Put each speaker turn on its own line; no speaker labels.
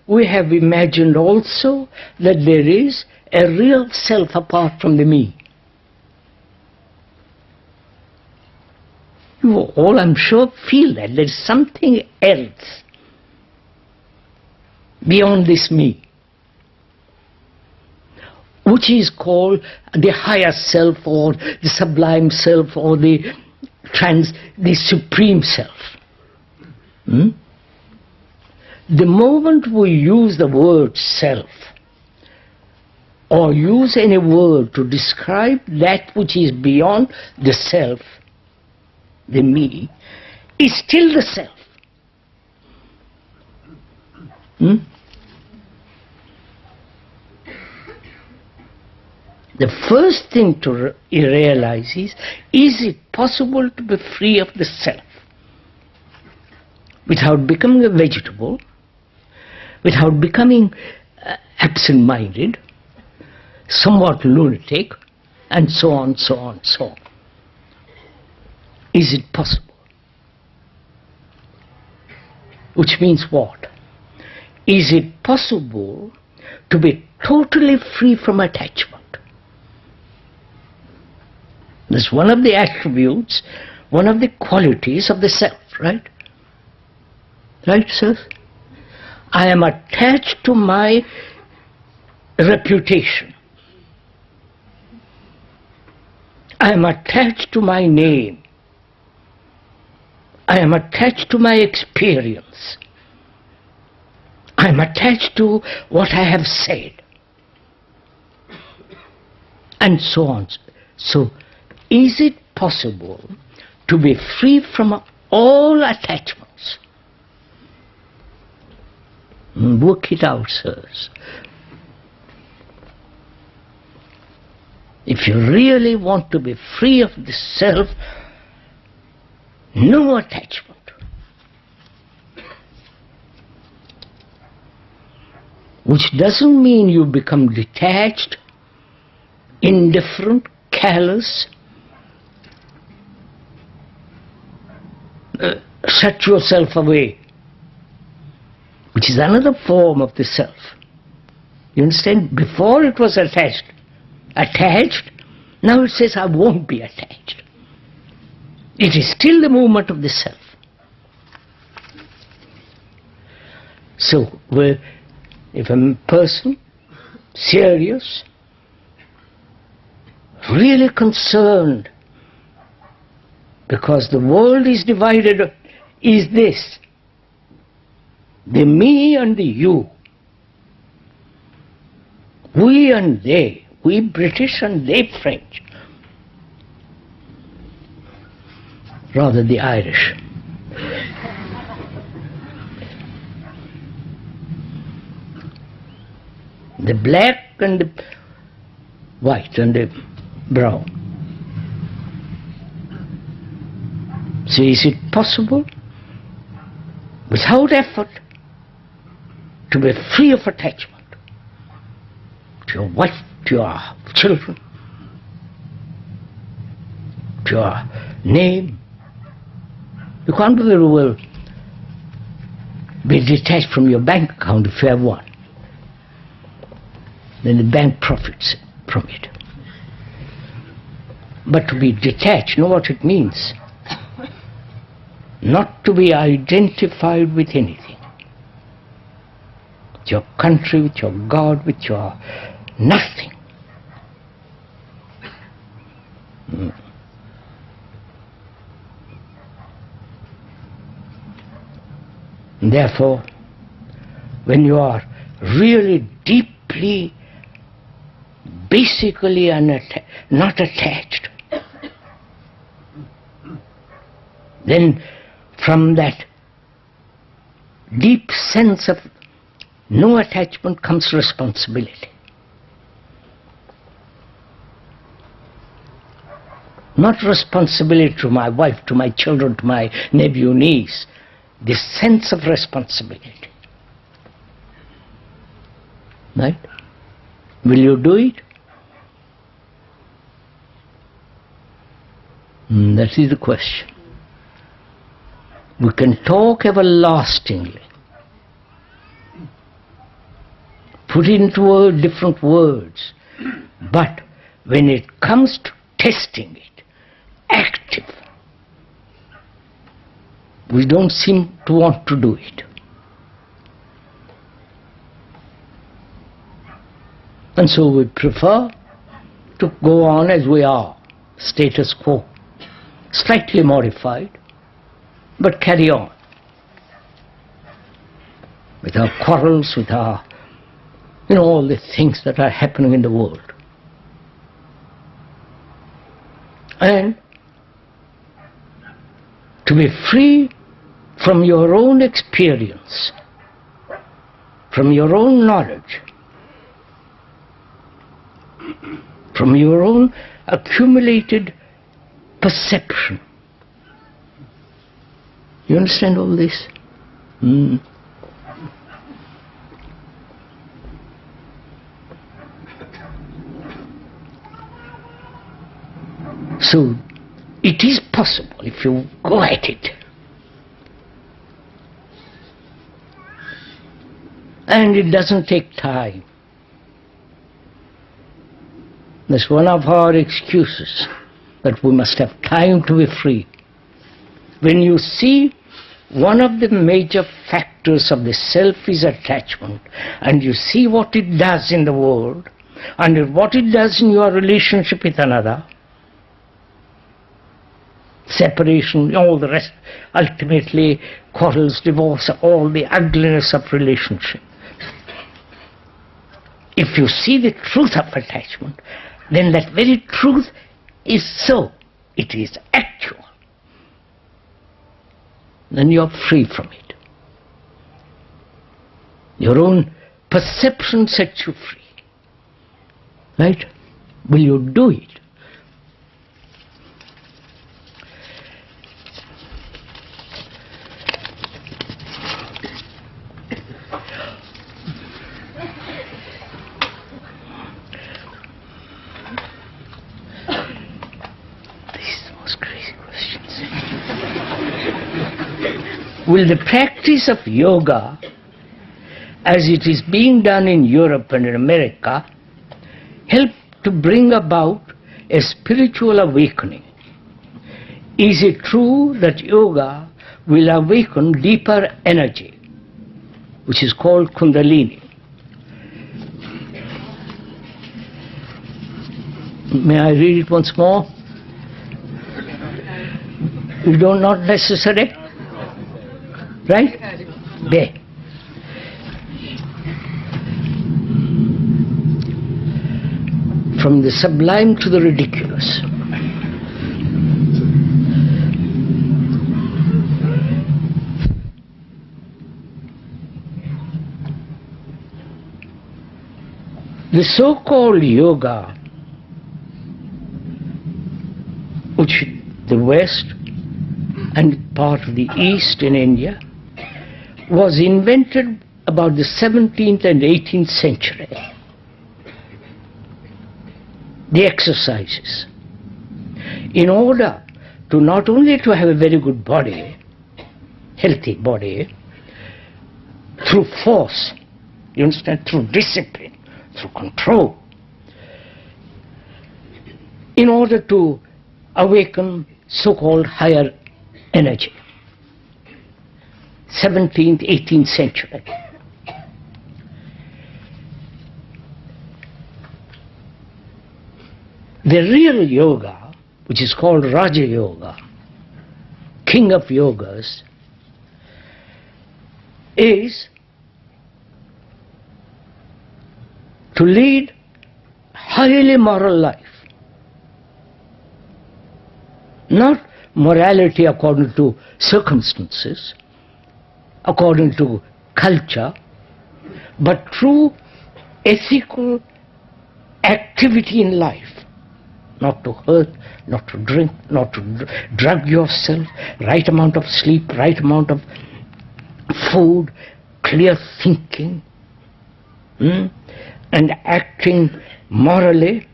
we have imagined also that there is a real self apart from the me. You all, I'm sure, feel that there's something else beyond this me, which is called the higher self or the sublime self or the supreme self. The moment we use the word self or use any word to describe that which is beyond the self, the me, is still the self. The first thing to realize is it possible to be free of the self without becoming a vegetable, without becoming absent-minded, somewhat lunatic, and so on, so on, so on? Is it possible? Which means what? Is it possible to be totally free from attachment? That's one of the attributes, one of the qualities of the self, right? Right, sir? I am attached to my reputation. I am attached to my name. I am attached to my experience. I am attached to what I have said. And so on. So, is it possible to be free from all attachments? Work it out, sirs. If you really want to be free of the self, no attachment. Which doesn't mean you become detached, indifferent, callous, shut yourself away, which is another form of the self. You understand? Before it was attached, now it says I won't be attached. It is still the movement of the self. So, if a person, serious, really concerned, because the world is divided, is this: the me and the you, we and they, we British and they French, rather the Irish. The black and the white and the brown. So is it possible, without effort, to be free of attachment to your wife, to your children, to your name? You can't very well be detached from your bank account if you have one. Then the bank profits from it. But to be detached, you know what it means? Not to be identified with anything. With your country, with your God, with your nothing. Therefore, when you are really deeply, basically not attached, then from that deep sense of no attachment comes responsibility. Not responsibility to my wife, to my children, to my nephew, niece. The sense of responsibility. Right? Will you do it? That is the question. We can talk everlastingly. put into different words. But when it comes to testing it, active, we don't seem to want to do it. And so we prefer to go on as we are, status quo, slightly modified, but carry on with our quarrels, with our, all the things that are happening in the world. And to be free from your own experience, from your own knowledge, from your own accumulated perception. You understand all this? So, it is possible if you go at it. And it doesn't take time. That's one of our excuses, that we must have time to be free. When you see one of the major factors of the self is attachment, and you see what it does in the world, and what it does in your relationship with another, separation, all the rest, ultimately quarrels, divorce, all the ugliness of relationship. If you see the truth of attachment, then that very truth is so. It is actual. Then you are free from it. Your own perception sets you free. Right? Will you do it? Will the practice of yoga, as it is being done in Europe and in America, help to bring about a spiritual awakening? Is it true that yoga will awaken deeper energy, which is called Kundalini? May I read it once more? You don't, not necessary? Right? There. From the sublime to the ridiculous. The so-called yoga, which the West and part of the East in India, was invented about the 17th and 18th century. The exercises, in order to not only to have a very good body, healthy body, through force, you understand, through discipline, through control, in order to awaken so-called higher energy. 17th, 18th century. The real yoga, which is called Raja Yoga, king of yogas, is to lead highly moral life. Not morality according to circumstances, according to culture, but true ethical activity in life. Not to hurt, not to drink, not to drug yourself, right amount of sleep, right amount of food, clear thinking, and acting morally